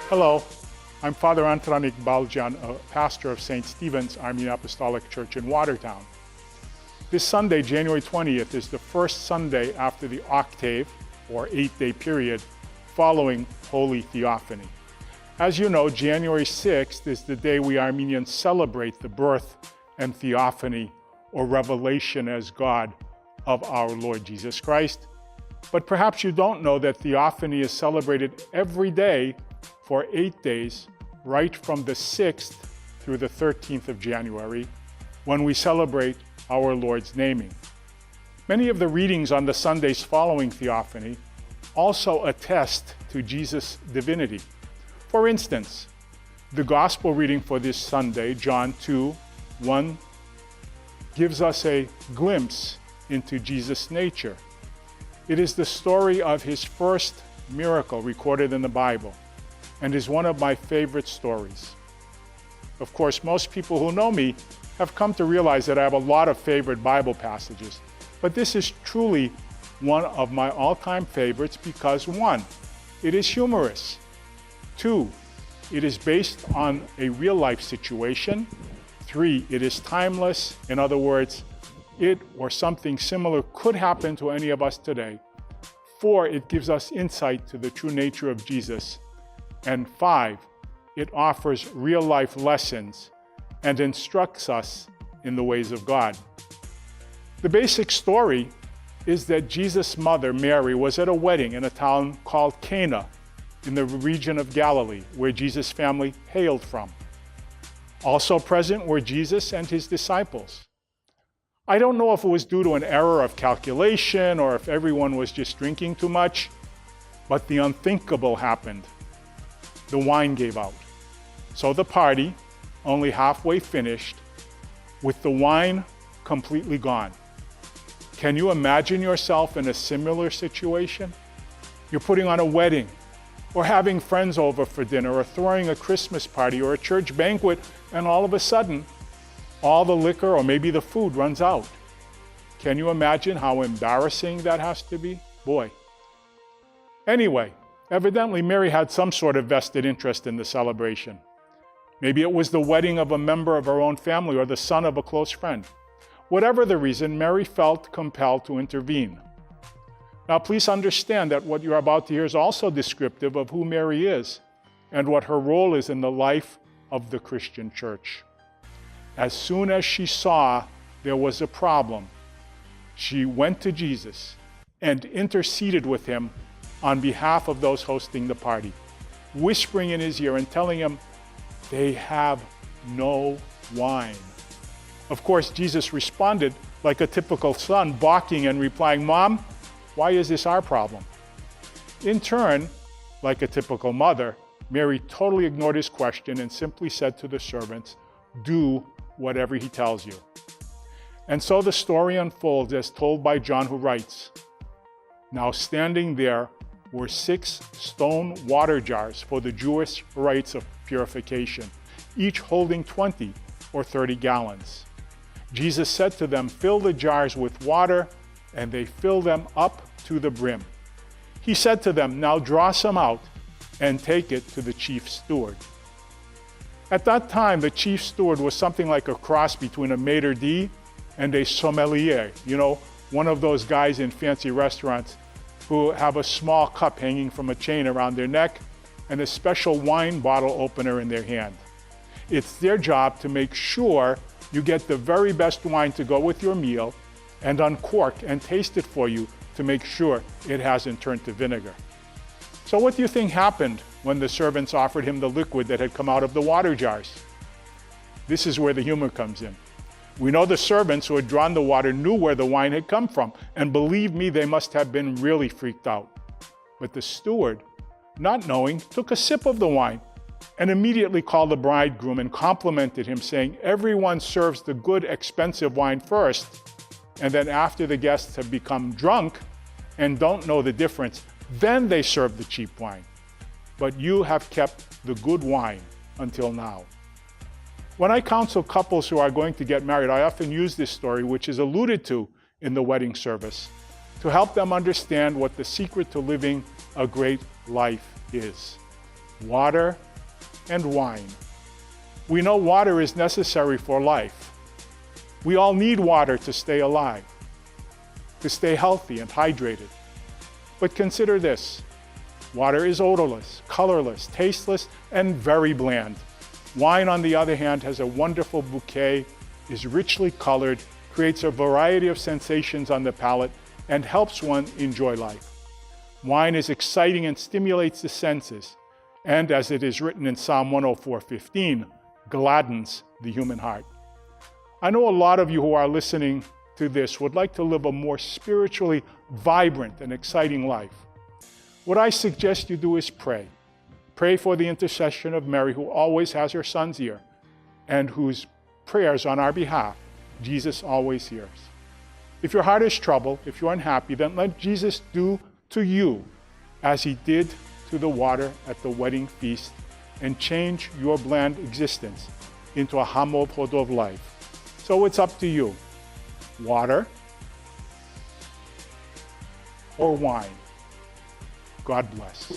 Hello, I'm Father Antranig Baljian, pastor of St. Stephen's Armenian Apostolic Church in Watertown. This Sunday, January 20th, is the first Sunday after the octave, or 8-day period, following Holy Theophany. As you know, January 6th is the day we Armenians celebrate the birth and theophany, or revelation as God, of our Lord Jesus Christ. But perhaps you don't know that theophany is celebrated every day for 8 days, right from the 6th through the 13th of January, when we celebrate our Lord's naming. Many of the readings on the Sundays following Theophany also attest to Jesus' divinity. For instance, the Gospel reading for this Sunday, John 2:1, gives us a glimpse into Jesus' nature. It is the story of his first miracle recorded in the Bible, and is one of my favorite stories. Of course, most people who know me have come to realize that I have a lot of favorite Bible passages, but this is truly one of my all-time favorites because 1, it is humorous. 2, it is based on a real-life situation. 3, it is timeless. In other words, it or something similar could happen to any of us today. 4, it gives us insight to the true nature of Jesus. And 5, it offers real-life lessons and instructs us in the ways of God. The basic story is that Jesus' mother, Mary, was at a wedding in a town called Cana in the region of Galilee, where Jesus' family hailed from. Also present were Jesus and his disciples. I don't know if it was due to an error of calculation or if everyone was just drinking too much, but the unthinkable happened. The wine gave out. So the party, only halfway finished, with the wine completely gone. Can you imagine yourself in a similar situation? You're putting on a wedding, or having friends over for dinner, or throwing a Christmas party or a church banquet, and all of a sudden, all the liquor or maybe the food runs out. Can you imagine how embarrassing that has to be? Boy. Anyway, evidently Mary had some sort of vested interest in the celebration. Maybe it was the wedding of a member of her own family or the son of a close friend. Whatever the reason, Mary felt compelled to intervene. Now please understand that what you're about to hear is also descriptive of who Mary is and what her role is in the life of the Christian church. As soon as she saw there was a problem, she went to Jesus and interceded with him on behalf of those hosting the party, whispering in his ear and telling him they have no wine. Of course, Jesus responded like a typical son, balking and replying, "Mom, why is this our problem?" In turn, like a typical mother, Mary totally ignored his question and simply said to the servants, "Do whatever he tells you." And so the story unfolds as told by John, who writes, "Now standing there were 6 stone water jars for the Jewish rites of purification, each holding 20 or 30 gallons. Jesus said to them, 'Fill the jars with water,' and they filled them up to the brim. He said to them, 'Now draw some out and take it to the chief steward.'" At that time, the chief steward was something like a cross between a maitre d' and a sommelier. You know, one of those guys in fancy restaurants who have a small cup hanging from a chain around their neck and a special wine bottle opener in their hand. It's their job to make sure you get the very best wine to go with your meal and uncork and taste it for you to make sure it hasn't turned to vinegar. So what do you think happened when the servants offered him the liquid that had come out of the water jars? This is where the humor comes in. We know the servants who had drawn the water knew where the wine had come from, and believe me, they must have been really freaked out. But the steward, not knowing, took a sip of the wine and immediately called the bridegroom and complimented him, saying, "Everyone serves the good, expensive wine first, and then after the guests have become drunk and don't know the difference, then they serve the cheap wine. But you have kept the good wine until now." When I counsel couples who are going to get married, I often use this story, which is alluded to in the wedding service, to help them understand what the secret to living a great life is. water and wine. We know water is necessary for life. We all need water to stay alive, to stay healthy and hydrated. But consider this: water is odorless, colorless, tasteless, and very bland. Wine, on the other hand, has a wonderful bouquet, is richly colored, creates a variety of sensations on the palate, and helps one enjoy life. Wine is exciting and stimulates the senses, and as it is written in Psalm 104:15, gladdens the human heart. I know a lot of you who are listening to this would like to live a more spiritually vibrant and exciting life. What I suggest you do is pray. Pray for the intercession of Mary, who always has her son's ear, and whose prayers on our behalf Jesus always hears. If your heart is troubled, if you're unhappy, then let Jesus do to you as he did to the water at the wedding feast, and change your bland existence into a hamov hodov life. So it's up to you. Water or wine? God bless.